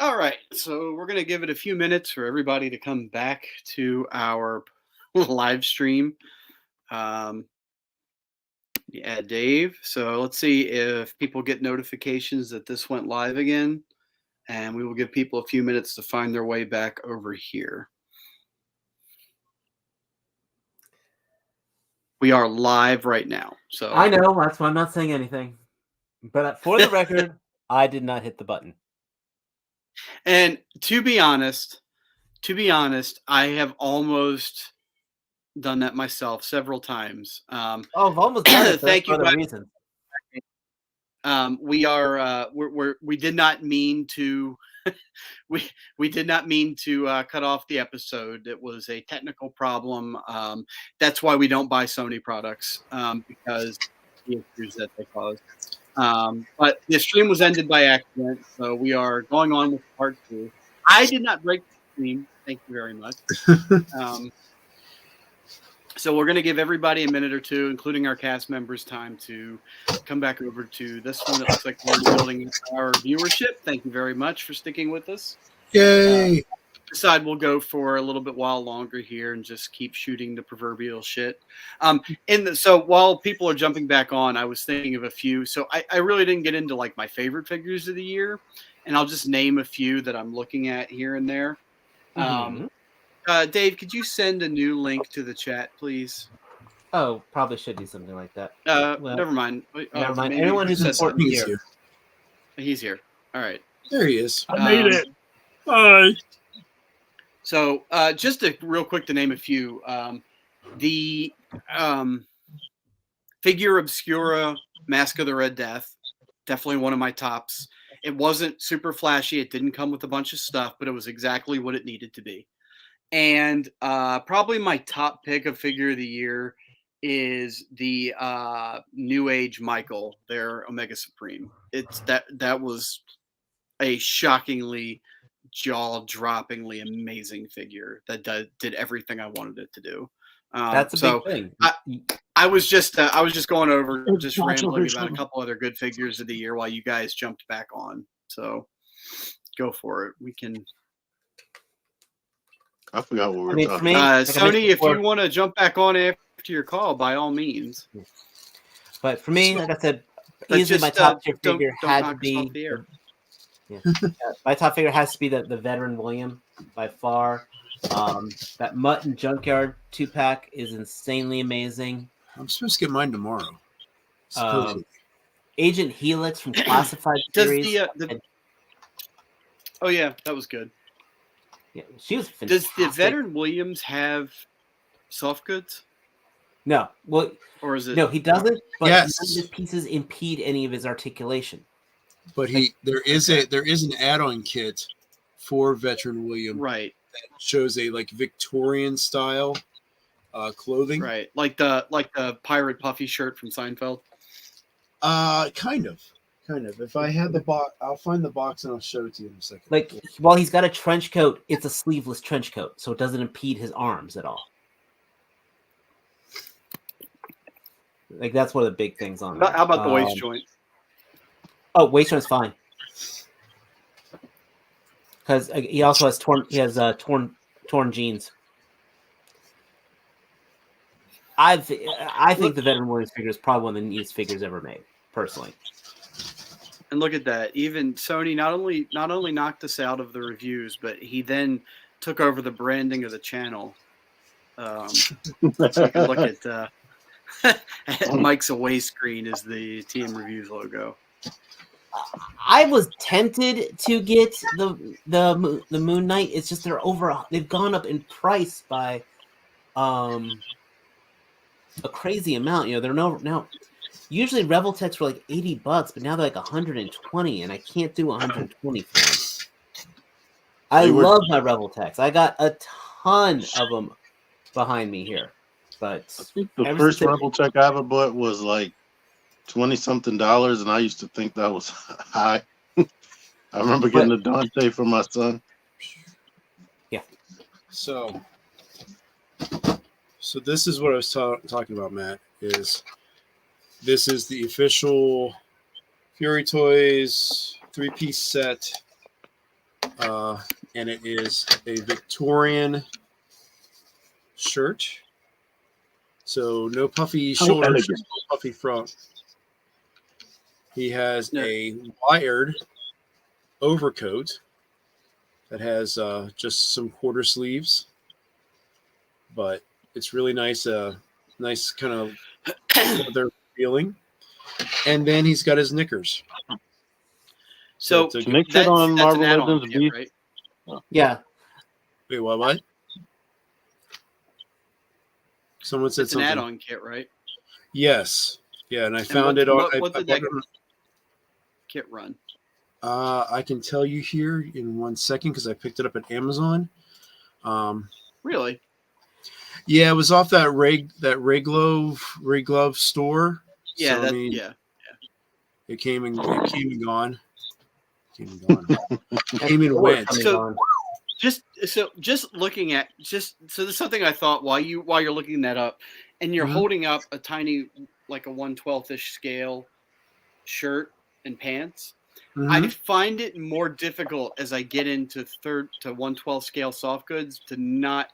All right, so we're going to give it a few minutes for everybody to come back to our live stream. Um, yeah, Dave. So let's see if people get notifications that this went live again, and we will give people a few minutes to find their way back over here. We are live right now. So I know, that's why I'm not saying anything. But for the record, I did not hit the button. And to be honest, I have almost done that myself several times. I've almost done it. Thank you, for other reasons. We did not mean to we did not mean to cut off the episode. It was a technical problem. That's why we don't buy Sony products, because the issues that they cause. But the stream was ended by accident, so we are going on with part 2. I did not break the stream. Thank you very much. So we're going to give everybody a minute or two, including our cast members, time to come back over to this one. It looks like we're building our viewership. Thank you very much for sticking with us. Yay! Decide we'll go for a little bit while longer here and just keep shooting the proverbial shit. So while people are jumping back on, I was thinking of a few. So I really didn't get into like my favorite figures of the year, and I'll just name a few that I'm looking at here and there. Dave, could you send a new link to the chat, please? Oh, probably should do something like that. Never mind. Never mind. Anyone who's important here. He's here. All right. There he is. I made it. Bye. So just real quick to name a few. The Figure Obscura Mask of the Red Death, definitely one of my tops. It wasn't super flashy. It didn't come with a bunch of stuff, but it was exactly what it needed to be. And probably my top pick of figure of the year is the New Age Michael, their Omega Supreme. It's that was a shockingly jaw-droppingly amazing figure that did everything I wanted it to do. That's a big thing. I was just going over just randomly about a couple other good figures of the year while you guys jumped back on. So go for it. We can. I forgot what we were talking about. Sony, if you want to jump back on after your call, by all means. But for me, like I said, easily my top tier figure had to be. My top figure has to be the Veteran William by far. That Mutt and Junkyard 2-pack is insanely amazing. I'm supposed to get mine tomorrow. Agent Helix from Classified series. Oh yeah, that was good. Yeah, she was fantastic. Does the Veteran Williams have soft goods? No. Well, or is it? No, he doesn't. But yes. None of his pieces impede any of his articulation. But there is an add-on kit for Veteran William, right? That shows a like Victorian style clothing, right? Like the pirate puffy shirt from Seinfeld. Kind of. If I had the box, I'll find the box and I'll show it to you in a second. Like, while he's got a trench coat, it's a sleeveless trench coat, so it doesn't impede his arms at all. Like, that's one of the big things on there. How about the waist joint? Oh, waist joint's fine. Because he also has torn jeans. I think the Veteran Warriors figure is probably one of the neatest figures ever made, personally. And look at that. Even Sony not only knocked us out of the reviews, but he then took over the branding of the channel. So you can look at Mike's away screen is the TM Reviews logo. I was tempted to get the Moon Knight. It's just they've gone up in price by a crazy amount. You know, they're now usually Rebel Techs were like $80, but now they're like 120, and I can't do 120 for them. I love my Rebel Techs. I got a ton of them behind me here, but I think the first Rebel Tech I ever bought was like $20-something, and I used to think that was high. I remember getting a Dante for my son. Yeah. So this is what I was talking about, Matt. This is the official Fury Toys 3-piece set. and it is a Victorian shirt. So no puffy shoulders, no puffy front. He has a wired overcoat that has just some quarter sleeves, but it's really nice. Nice kind of leather feeling. And then he's got his knickers. So Nick's it on Marvel Legends kit, right? Yeah. Wait, what? Someone said it's something. An add-on kit, right? Yes. Yeah, and I found it on. What did that kit run? I can tell you here in 1 second because I picked it up at Amazon. Really? Yeah, it was off that Ray Glove store. Yeah, so, It came and gone. Came and went. So just looking at so there's something I thought while you're looking that up, and you're holding up a tiny, like a 1/12-ish scale shirt and pants. I find it more difficult as I get into 1/12 scale soft goods I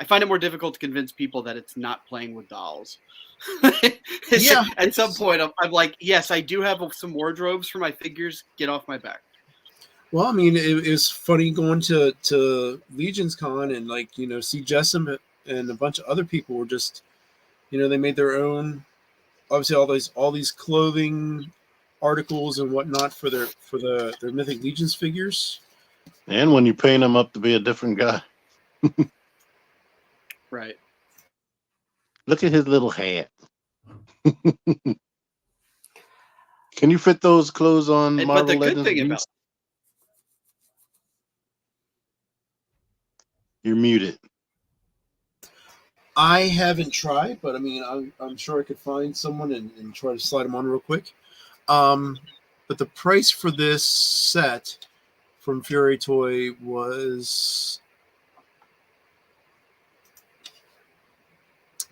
find it more difficult to convince people that it's not playing with dolls. Yeah. At some point, I'm like, yes, I do have some wardrobes for my figures. Get off my back. Well, I mean, it's funny going to Legion's Con and see Jessam and a bunch of other people were just, they made their own, obviously all these clothing articles and whatnot for their Mythic Legions figures. And when you paint them up to be a different guy. Right. Look at his little hat. Can you fit those clothes on Marvel Legends? You're muted. I haven't tried, but I mean, I'm sure I could find someone and try to slide them on real quick. But the price for this set from Fury Toy was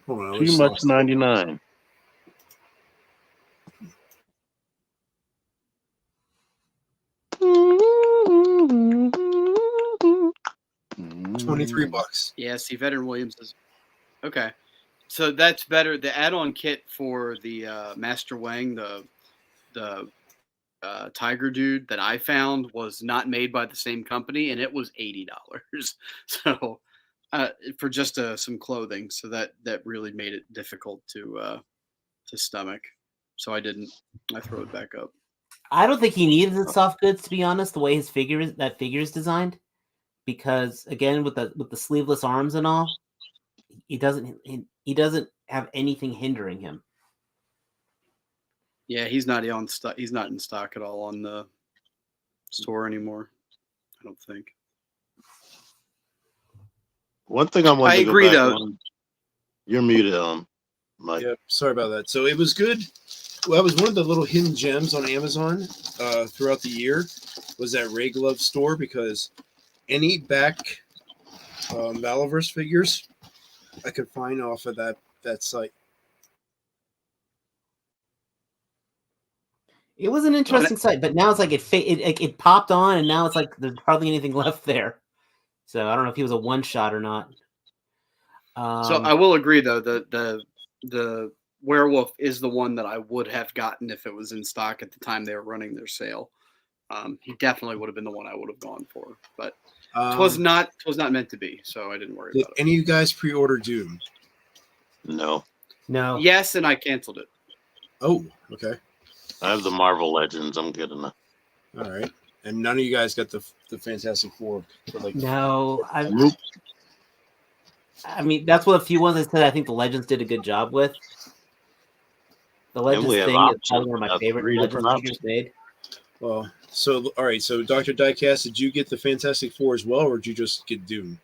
too much 99. $23. Yeah, see, Veteran Williams is okay. So that's better. The add-on kit for the Master Wang, the Tiger dude that I found was not made by the same company, and it was $80. So for just some clothing, so that really made it difficult to stomach. So I didn't. I throw it back up. I don't think he needed the soft goods, to be honest. The way his figure is designed, because again, with the sleeveless arms and all, he doesn't have anything hindering him. Yeah, he's not on stock. He's not in stock at all on the store anymore. I don't think. One thing I want to agree, go back though. on. You're muted, Mike. Yeah, sorry about that. So it was good. Well, that was one of the little hidden gems on Amazon throughout the year was that Ray Glove store, because any back Malaverse figures I could find off of that site. It was an interesting site, but now it's like it popped on, and now it's like there's hardly anything left there. So I don't know if he was a one shot or not. So I will agree, though, the werewolf is the one that I would have gotten if it was in stock at the time they were running their sale. He definitely would have been the one I would have gone for, but it was not meant to be, so I didn't worry about it. Did any of you guys pre-order Doom? No. Yes, and I canceled it. Oh, okay. I have the Marvel Legends. I'm good enough. All right. And none of you guys got the Fantastic Four. No, I mean, that's what a few ones I said I think the Legends did a good job with. The Legends thing is probably one of my favorite Legends figures made. Well, so, all right. So, Dr. Diecast, did you get the Fantastic Four as well, or did you just get Doom?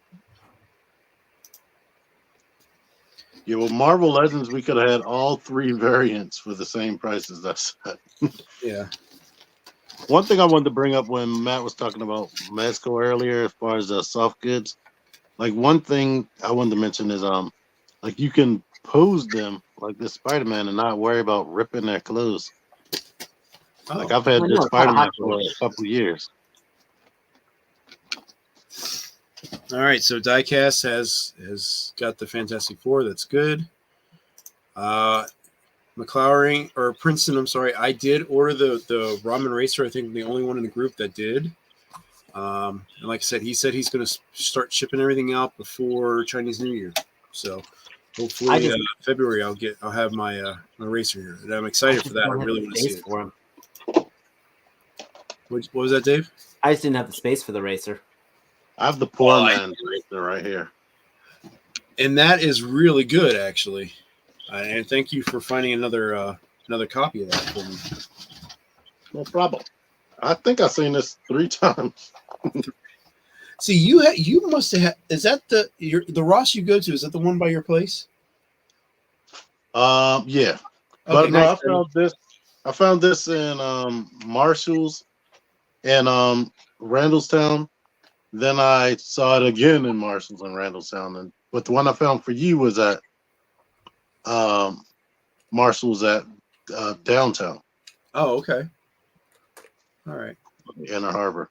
Yeah, well, Marvel Legends, we could have had all three variants for the same price as that set. Yeah. One thing I wanted to bring up when Matt was talking about Mezco earlier, as far as soft goods, like one thing I wanted to mention is like you can pose them like this Spider-Man and not worry about ripping their clothes. Like I've had this Spider-Man for a couple of years. All right, so Diecast has got the Fantastic Four. That's good. McLaurin or Princeton, I'm sorry. I did order the Ramen Racer. I think the only one in the group that did. And like I said he's going to start shipping everything out before Chinese New Year. So hopefully February I'll have my racer here. And I'm excited for that. I really want to see it. For him. What was that, Dave? I just didn't have the space for the racer. I have the poor man racer right here. And that is really good, actually. And thank you for finding another copy of that for me. No problem. I think I've seen this 3 times. See, you must have. Is that the Ross you go to? Is that the one by your place? Yeah. Okay, But no, nice. I found this in Marshall's and Randallstown. Then I saw it again in Marshall's and Randallstown. But the one I found for you was at Marshall's at downtown. Oh, okay. All right. Inner Harbor.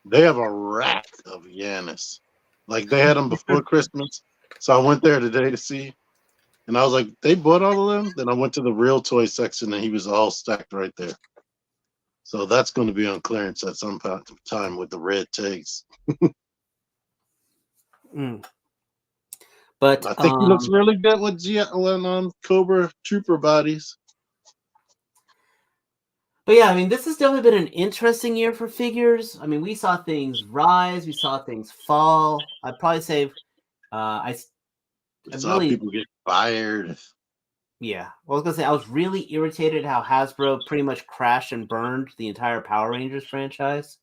They have a rack of Yanis. Like they had them before Christmas. So I went there today to see. And I was like, they bought all of them? Then I went to the real toy section and he was all stacked right there. So that's going to be on clearance at some time with the red tags. But I think he looks really good with Cobra Trooper bodies. But yeah, I mean, this has definitely been an interesting year for figures. I mean, we saw things rise, we saw things fall. I'd probably say I saw people get fired. Yeah. Well, I was going to say, I was really irritated how Hasbro pretty much crashed and burned the entire Power Rangers franchise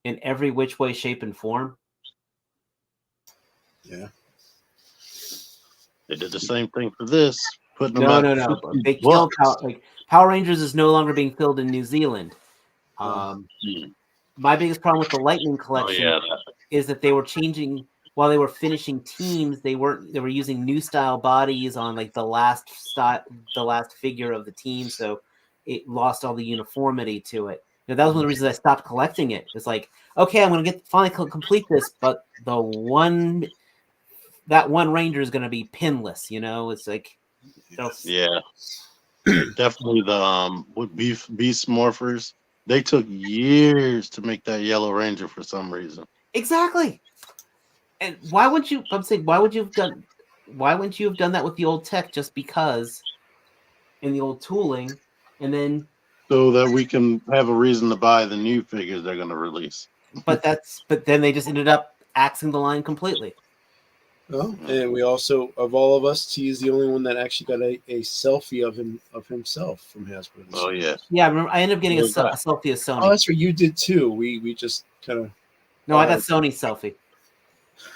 in every which way, shape, and form. Yeah. They did the same thing for this. No. They killed Power Rangers is no longer being filled in New Zealand. My biggest problem with the Lightning collection is that they were changing while they were finishing teams. They were using new style bodies on like the last figure of the team, so it lost all the uniformity to it. That was one of the reasons I stopped collecting it. It's like, okay, I'm going to finally complete this, but that one Ranger is going to be pinless. It's like, yeah, definitely the with Beast Morphers. They took years to make that Yellow Ranger for some reason. Exactly. And why wouldn't you? I'm saying, why wouldn't you have done that with the old tech? Just because, in the old tooling, and then so that we can have a reason to buy the new figures they're going to release. But then they just ended up axing the line completely. Oh, and we also, of all of us, T is the only one that actually got a selfie of himself from Hasbro. Oh yeah. Yeah, I remember. I ended up getting a selfie of Sony. Oh, that's what you did too. We just kind of. No, I got Sony's selfie.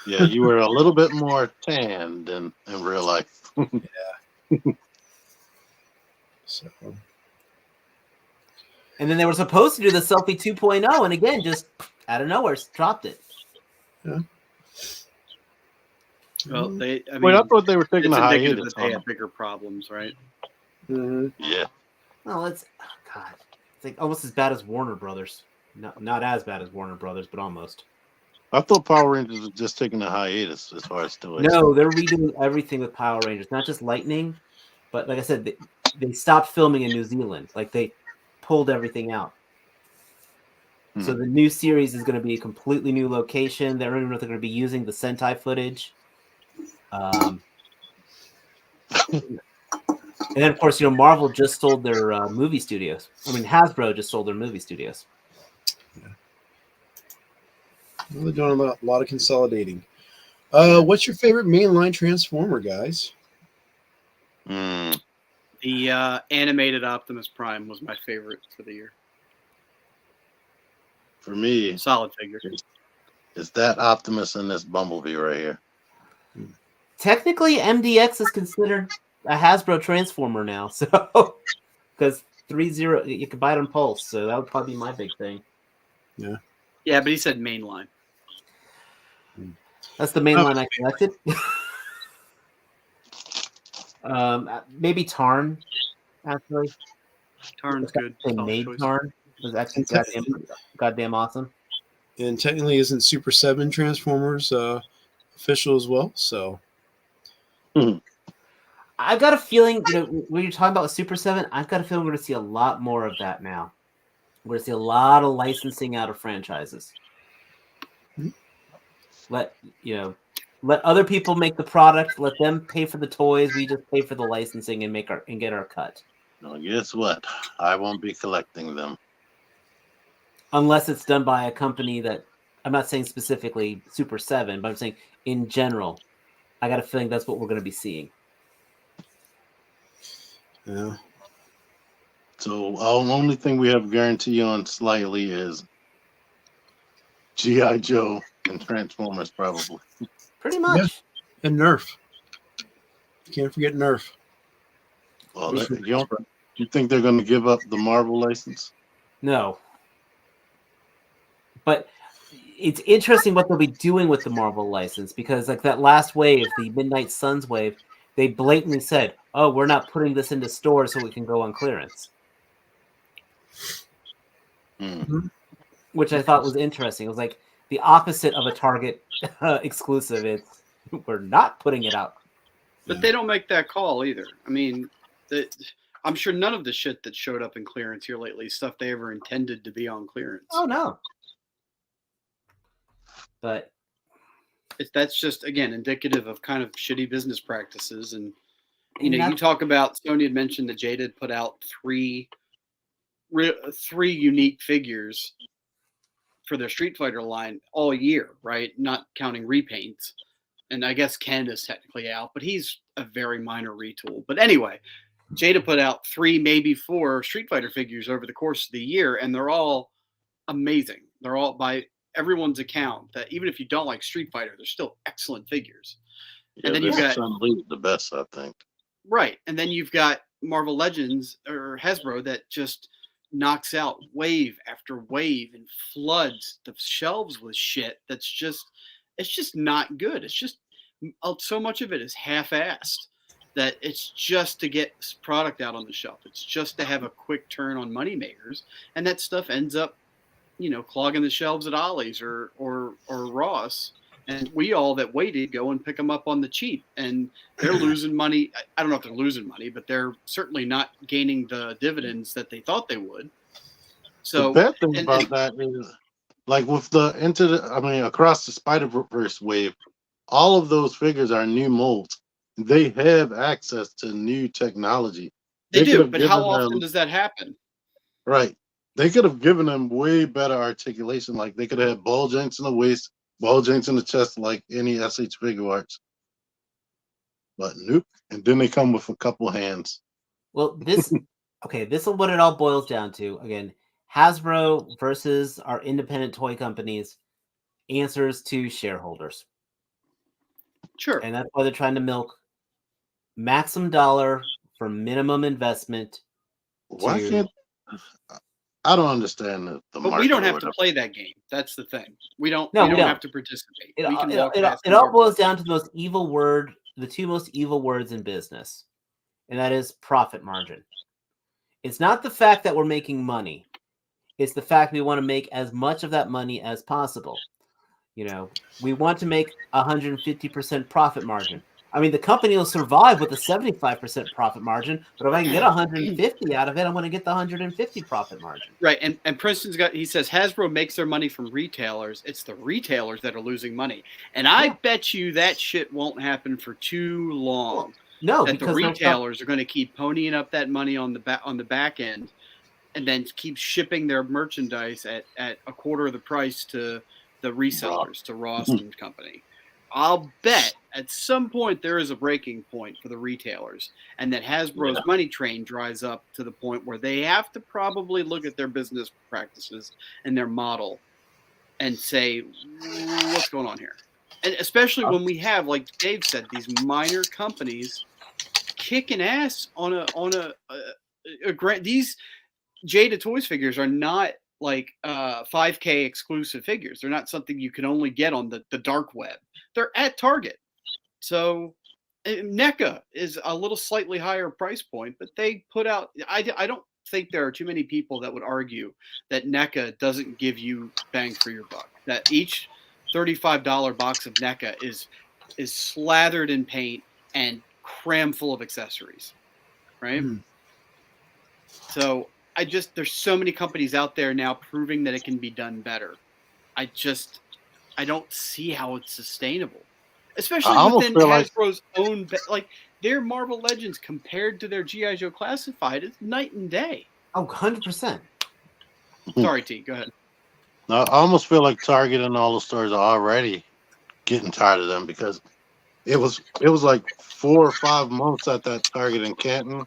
Yeah, you were a little bit more tanned in real life. Yeah. So. And then they were supposed to do the selfie 2.0, and again, just out of nowhere, dropped it. Yeah. Well, I thought they were taking a hiatus. They had bigger problems, right? Mm-hmm. Yeah. Well, it's like almost as bad as Warner Brothers. Not as bad as Warner Brothers, but almost. I thought Power Rangers was just taking a hiatus as far as toys. No, they're redoing everything with Power Rangers, not just Lightning, but like I said, they stopped filming in New Zealand. Like they pulled everything out. So the new series is going to be a completely new location. They're going to be using the Sentai footage. And then, of course, Marvel just sold their movie studios. I mean, Hasbro just sold their movie studios. Yeah. Well, they're doing a lot of consolidating. What's your favorite mainline Transformer, guys? The animated Optimus Prime was my favorite for the year. For me, solid figure. Is that Optimus and this Bumblebee right here? Technically, MDX is considered a Hasbro Transformer now, so because 3.0 you can buy it on Pulse, so that would probably be my big thing. Yeah. Yeah, but he said mainline. That's the main line I collected. Maybe Tarn, actually. Tarn's good. Tarn was actually goddamn awesome. And technically, isn't Super 7 Transformers official as well? So I've got a feeling, when you're talking about Super 7, I've got a feeling we're going to see a lot more of that now. We're going to see a lot of licensing out of franchises. Let other people make the product. Let them pay for the toys. We just pay for the licensing and get our cut. Well, guess what? I won't be collecting them. Unless it's done by a company that, I'm not saying specifically Super 7, but I'm saying in general, I got a feeling that's what we're going to be seeing. yeah. So the only thing we have guarantee on slightly is G.I. Joe and Transformers, probably. Pretty much. Yeah. And Nerf. Can't forget Nerf. Well, you think they're going to give up the Marvel license? No. But it's interesting what they'll be doing with the Marvel license, because like that last wave, the Midnight Suns wave, they blatantly said, "Oh, we're not putting this into stores so we can go on clearance." Mm-hmm. Which I thought was interesting. It was like the opposite of a Target exclusive. It's we're not putting it out. But they don't make that call either. I mean, I'm sure none of the shit that showed up in clearance here lately is stuff they ever intended to be on clearance. Oh no. But that's just, again, indicative of kind of shitty business practices. And you talk about, Sony had mentioned that Jada had put out three unique figures for their Street Fighter line all year, right? Not counting repaints. And I guess Ken is technically out, but he's a very minor retool. But anyway, Jada put out 3, maybe 4 Street Fighter figures over the course of the year, and they're all amazing. They're all, by everyone's account, that even if you don't like Street Fighter, they're still excellent figures. Yeah, and then you've got the best, I think. Right, and then you've got Marvel Legends or Hasbro that just knocks out wave after wave and floods the shelves with shit that's just, it's just not good. It's just, so much of it is half-assed that it's just to get product out on the shelf. It's just to have a quick turn on moneymakers, and that stuff ends up, clogging the shelves at Ollie's or Ross. And we all that waited go and pick them up on the cheap, and they're losing money. I don't know if they're losing money, but they're certainly not gaining the dividends that they thought they would. So the bad thing about that is, like with across the Spider-Verse wave, all of those figures are new molds. They have access to new technology. They do, but how often does that happen? Right. They could have given them way better articulation. Like they could have had ball joints in the waist, ball joints in the chest, like any SH Figure Arts. But nope. And then they come with a couple hands. Well, this is what it all boils down to. Again, Hasbro versus our independent toy companies, answers to shareholders. Sure. And that's why they're trying to milk maximum dollar for minimum investment. Why can't... I don't understand the but we don't have to play that game. That's the thing. We don't have to participate. It all boils down to the two most evil words in business, and that is profit margin. It's not the fact that we're making money. It's the fact we want to make as much of that money as possible. We want to make 150% profit margin. I mean, the company will survive with a 75% profit margin, but if I can get 150 out of it, I'm going to get the 150 profit margin. Right, and Princeton's he says Hasbro makes their money from retailers. It's the retailers that are losing money, and I bet you that shit won't happen for too long. No, that the retailers are going to keep ponying up that money on the back end, and then keep shipping their merchandise at a quarter of the price to the resellers, to Ross and Company. I'll bet at some point there is a breaking point for the retailers, and that Hasbro's money train dries up to the point where they have to probably look at their business practices and their model and say, what's going on here? And especially when we have, like Dave said, these minor companies kicking ass on a grant. These Jada Toys figures are not like 5K exclusive figures. They're not something you can only get on the dark web. They're at Target. So NECA is a little slightly higher price point, but they put out, I don't think there are too many people that would argue that NECA doesn't give you bang for your buck. that each $35 box of NECA is slathered in paint and crammed full of accessories, right? So there's so many companies out there now proving that it can be done better. I don't see how it's sustainable, especially within Hasbro's own, like their Marvel Legends compared to their G.I. Joe Classified is night and day. Oh, 100%. Sorry, T, go ahead. I almost feel like Target and all the stores are already getting tired of them, because it was like 4 or 5 months at that Target in Canton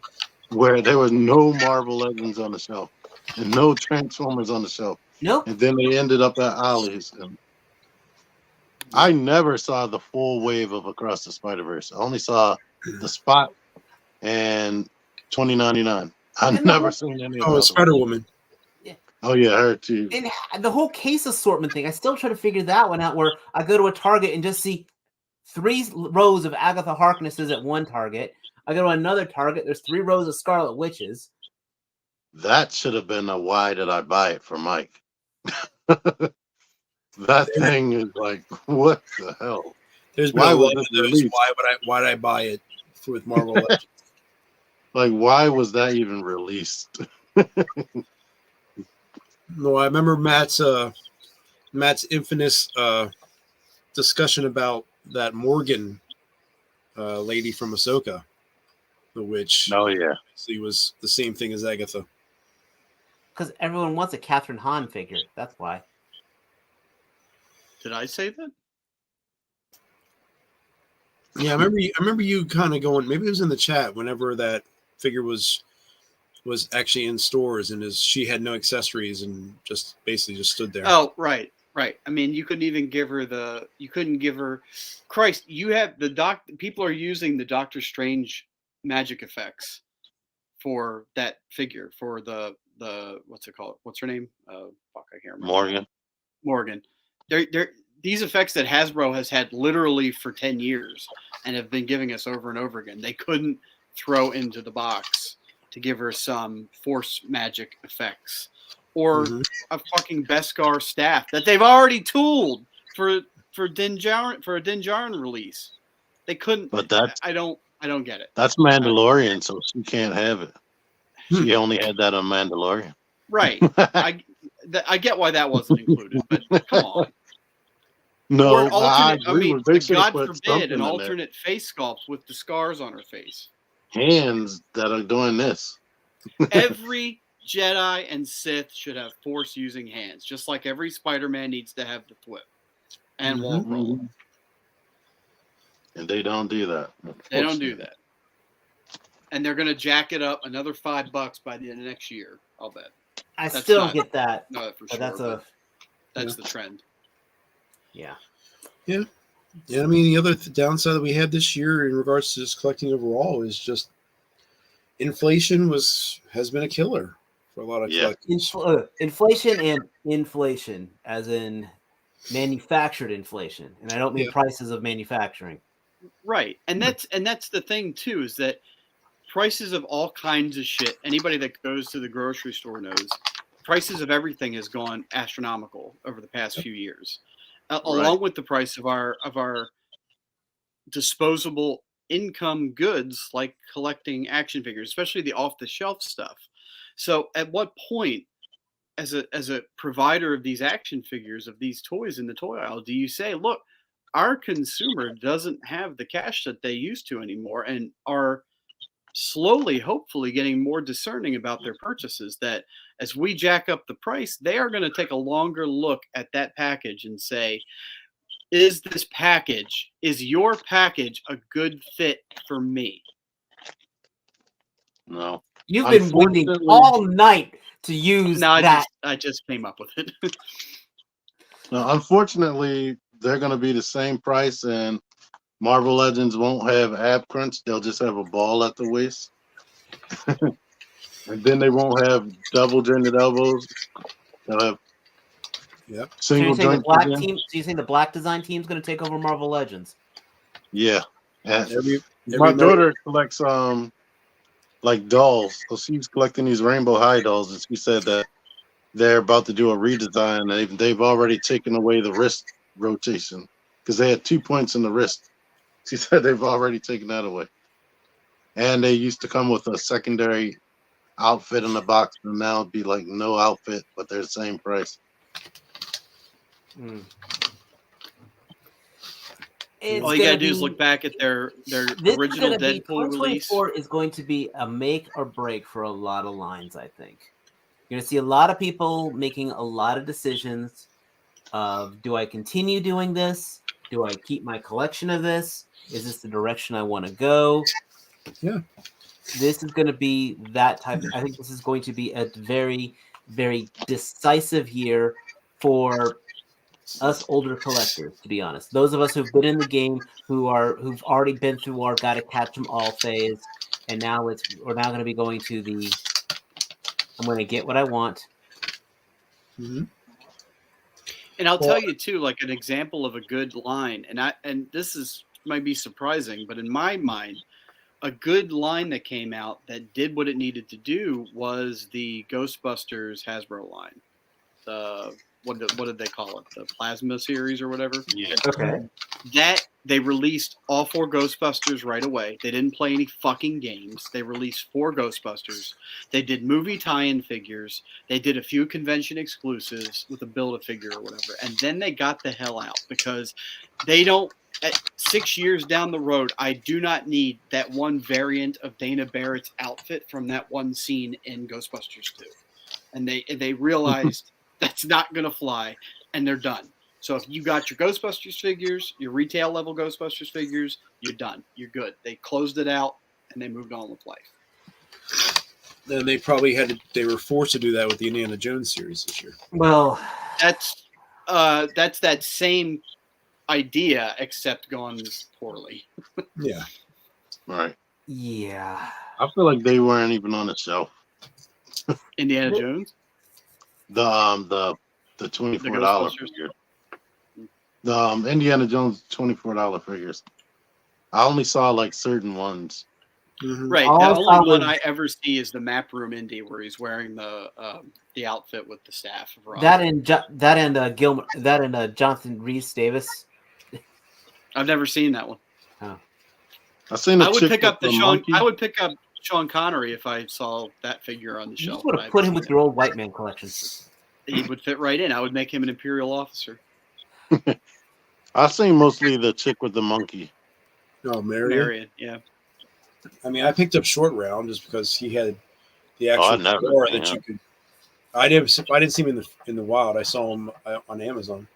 where there was no Marvel Legends on the shelf and no Transformers on the shelf. Nope. And then they ended up at Ollie's. And I never saw the full wave of Across the Spider-Verse. I only saw the Spot and 2099. I've never seen any of those. Spider-Woman. Yeah. Oh, yeah, her too. And the whole case assortment thing, I still try to figure that one out, where I go to a Target and just see 3 rows of Agatha Harknesses at one Target. I go to another Target, there's 3 rows of Scarlet Witches. That should have been a why did I buy it for Mike. That thing is like, what the hell? There's been a lot of those. Why did I buy it with Marvel Legends? Like, why was that even released? No, I remember Matt's infamous discussion about that Morgan lady from Ahsoka, the witch. Oh yeah, she was the same thing as Agatha. Because everyone wants a Catherine Hahn figure. That's why. Did I say that? Yeah, I remember you kind of going. Maybe it was in the chat whenever that figure was actually in stores, and she had no accessories and just basically just stood there. Oh, right. I mean, you couldn't even give her Christ, you have people are using the Doctor Strange magic effects for that figure, for the what's it called? What's her name? I can't remember. Morgan. They're these effects that Hasbro has had literally for 10 years and have been giving us over and over again. They couldn't throw into the box to give her some force magic effects, or a fucking Beskar staff that they've already tooled for Din Djarin release. They couldn't. But I don't get it. That's Mandalorian, so she can't have it. She only had that on Mandalorian. Right. I get why that wasn't included, but come on. No, God forbid an alternate face sculpt with the scars on her face. Hands that are doing this. Every Jedi and Sith should have Force using hands, just like every Spider-Man needs to have the flip and wall roll. And they don't do that. They don't do that. And they're going to jack it up another $5 by the end of next year, I'll bet. I still don't get that. No, for sure. That's the trend. Yeah. I mean, the other downside that we had this year in regards to just collecting overall is just inflation has been a killer for a lot of collectors. Inflation and inflation, as in manufactured inflation, and I don't mean prices of manufacturing. Right, and that's the thing too, is that prices of all kinds of shit. Anybody that goes to the grocery store knows prices of everything has gone astronomical over the past few years. Along with the price of our disposable income goods, like collecting action figures, especially the off-the-shelf stuff. So at what point, as a provider of these action figures, of these toys in the toy aisle, do you say, look, our consumer doesn't have the cash that they used to anymore, and are slowly, hopefully, getting more discerning about their purchases, that as we jack up the price, they are going to take a longer look at that package and say, is your package a good fit for me? No. You've been waiting all night to use that. I just came up with it. No, unfortunately, they're going to be the same price, and Marvel Legends won't have ab crunch. They'll just have a ball at the waist. And then they won't have double jointed elbows. They'll have single joint. So you think the black design team is going to take over Marvel Legends? Yeah. My daughter collects like dolls. So she's collecting these Rainbow High dolls, and she said that they're about to do a redesign. They've already taken away the wrist rotation because they had 2 points in the wrist. She said they've already taken that away. And they used to come with a secondary outfit in the box, and now it'd be like no outfit, but they're the same price. All you gotta do is look back at their original Deadpool release. 2024 is going to be a make or break for a lot of lines, I think. You're going to see a lot of people making a lot of decisions of, do I continue doing this? Do I keep my collection of this? Is this the direction I want to go? Yeah. This is going to be that type. I think this is going to be a very, very decisive year for us older collectors, to be honest. Those of us who've been in the game, who've already been through our gotta catch them all phase, and now we're now going to be going to the I'm going to get what I want. Mm-hmm. And I'll tell you too, like an example of a good line, and this might be surprising, but in my mind, a good line that came out that did what it needed to do was the Ghostbusters Hasbro line. What did they call it? The Plasma series or whatever? Yeah. Okay. That they released all 4 Ghostbusters right away. They didn't play any fucking games. They released 4 Ghostbusters. They did movie tie-in figures. They did a few convention exclusives with a Build-A-Figure or whatever. And then they got the hell out because they don't. At 6 years down the road, I do not need that one variant of Dana Barrett's outfit from that one scene in Ghostbusters 2. And they realized that's not going to fly, and they're done. So if you got your Ghostbusters figures, your retail level Ghostbusters figures, you're done. You're good. They closed it out, and they moved on with life. Then they were forced to do that with the Indiana Jones series this year. Well, that's that same idea, except gone poorly. Yeah. Right. yeah. I feel like they weren't even on the shelf. Indiana Jones? The $24 figure. The Indiana Jones $24 figures. I only saw like certain ones. Mm-hmm. Right. The only one I ever see is the Map Room Indy, where he's wearing the outfit with the staff. Of that and Jonathan Rhys Davis. I've never seen that one. Oh. I would pick up I would pick up Sean Connery if I saw that figure on the shelf. You would have put him with your old white man collection. He would fit right in. I would make him an Imperial officer. I've seen mostly the chick with the monkey. Oh, Marion, yeah. I mean, I picked up Short Round just because he had the actual fedora that you could. I didn't see him in the wild. I saw him on Amazon.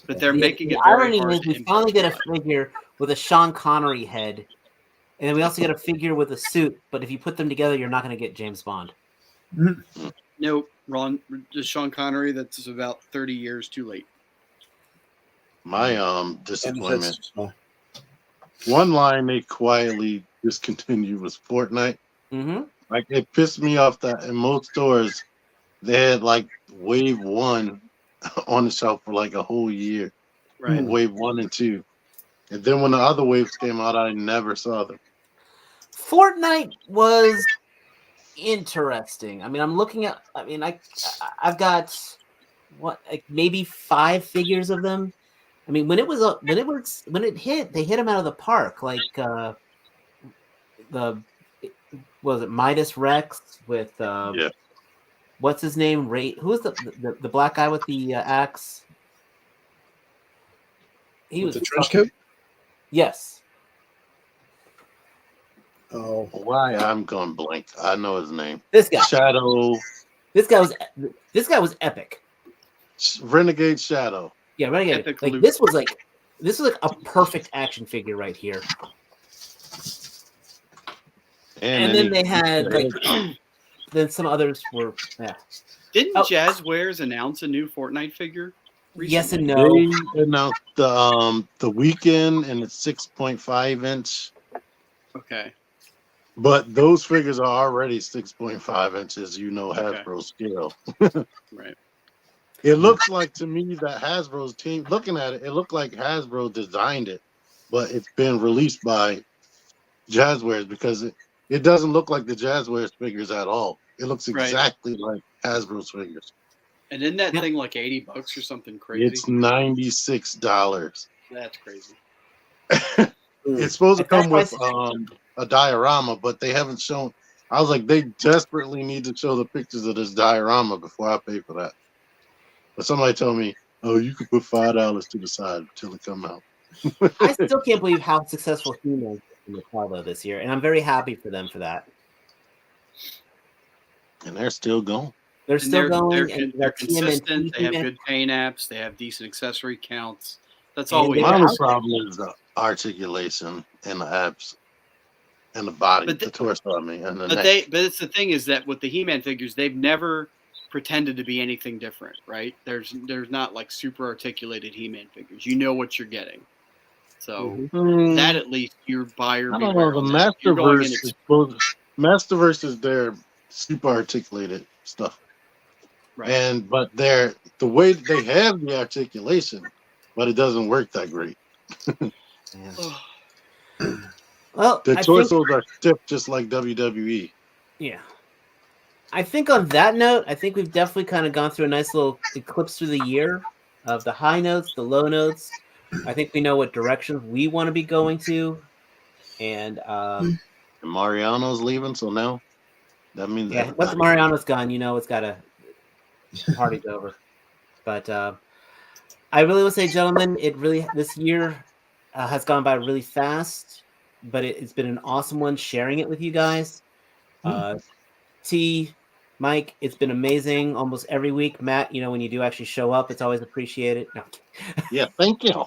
But they're making it. The irony is, we finally get a figure with a Sean Connery head, and then we also get a figure with a suit. But if you put them together, you're not going to get James Bond. Mm-hmm. Nope, Ron, just Sean Connery. That's about 30 years too late. My disappointment. One line they quietly discontinued was Fortnite. Mm-hmm. Like, it pissed me off that in most stores they had like Wave 1 on the shelf for like a whole year. Right. Wave 1 and 2. And then when the other waves came out, I never saw them. Fortnite was interesting. I mean, I'm looking at. I mean, I've got like maybe 5 figures of them. I mean, when it hit, they hit them out of the park. Like was it Midas Rex with what's his name? Who was the black guy with the axe? He was the trench coat. Yes. Oh, why I'm going blank. I know his name. This guy. Shadow. This guy was epic. Renegade Shadow. Yeah, Renegade. Like this was like a perfect action figure right here. And then they had like then some others were Didn't Jazzwares announce a new Fortnite figure recently? Yes and no. They announced the weekend and it's 6.5 inch. Okay. But those figures are already 6.5 inches, Hasbro scale. Right. It looks like to me that Hasbro's team, looking at it, it looked like Hasbro designed it, but it's been released by Jazzwares because it doesn't look like the Jazzwares figures at all. It looks exactly like Hasbro's figures. And isn't that thing like $80 or something crazy? It's $96. That's crazy. It's supposed to come with a diorama, but they haven't shown. I was like, they desperately need to show the pictures of this diorama before I pay for that. But somebody told me, "Oh, you could put $5 to the side until it come out." I still can't believe how successful He-Man is in the Carlo this year, and I'm very happy for them for that. And they're still going. They're still going. They're consistent. They have good paint apps. They have decent accessory counts. That's all we have. have. My problem is the articulation and the apps and the body, the torso. I mean, and the neck. But it's the thing is that with the He-Man figures, they've never pretended to be anything different, right? There's not like super articulated He-Man figures. You know what you're getting. So that at least your buyer. I don't know. The Masterverse is their super articulated stuff. Right. But the way that they have the articulation, but it doesn't work that great. Well, the torsos are stiff, just like WWE. Yeah. I think on that note, I think we've definitely kind of gone through a nice little eclipse through the year of the high notes, the low notes. I think we know what directions we want to be going to, and Mariano's leaving, so now that means once Mariano's gone, it's got to. Party's over. But I really would say, gentlemen, this year has gone by really fast, but it's been an awesome one sharing it with you guys. T, Mike, it's been amazing almost every week. Matt, when you do actually show up, it's always appreciated. No. Yeah, thank you.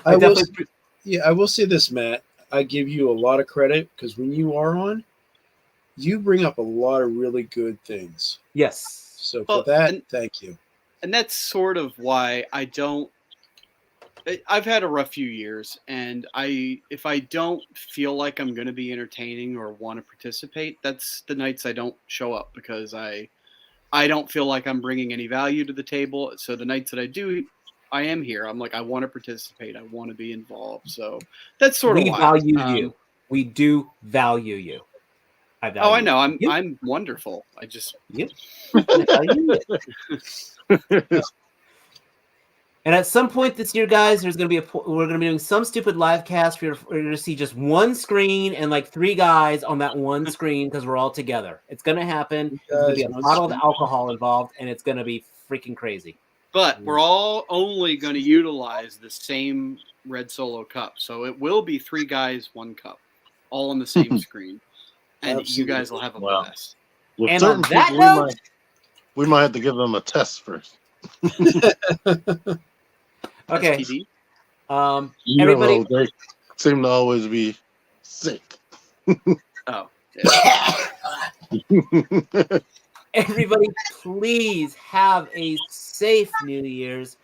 I will say this, Matt. I give you a lot of credit because when you are on, you bring up a lot of really good things. Yes. So for that, thank you. And that's sort of why I've had a rough few years, and if I don't feel like I'm going to be entertaining or want to participate, that's the nights I don't show up because I don't feel like I'm bringing any value to the table. So the nights that I do, I am here. I'm like, I want to participate. I want to be involved. So that's sort of why. We value you. We do value you. I know. I'm wonderful. I just. Yep. And at some point this year, guys, we're going to be doing some stupid live cast where you're going to see just one screen and like 3 guys on that one screen because we're all together. It's going to happen. There's going to be a bottle of alcohol involved, and it's going to be freaking crazy. But we're all only going to utilize the same Red Solo cup, so it will be 3 guys, 1 cup, all on the same screen. And absolutely. You guys will have a blast. With and on that note, we might have to give them a test first. Okay. Everybody, they seem to always be sick. Oh. Yeah. Everybody, please have a safe New Year's.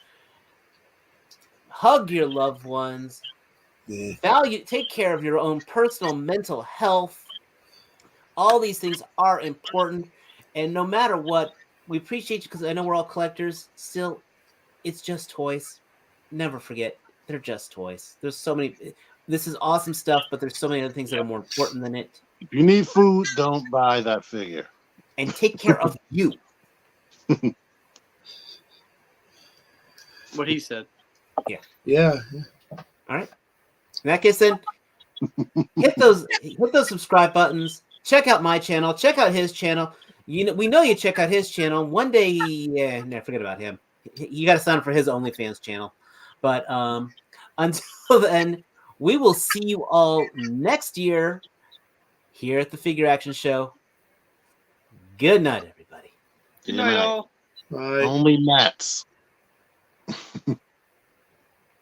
Hug your loved ones. Take care of your own personal mental health. All these things are important, and no matter what, we appreciate you because I know we're all collectors. Still, it's just toys. Never forget, they're just toys. There's so many. This is awesome stuff, but there's so many other things that are more important than it. If you need food, don't buy that figure. And take care of you. What he said. Yeah. All right. In that case, then hit those subscribe buttons. Check out my channel. Check out his channel. We know you check out his channel. One day, forget about him. You got to sign up for his OnlyFans channel. But until then, we will see you all next year here at the Figure Action Show. Good night, everybody. Good night, all. Bye. Only Mats.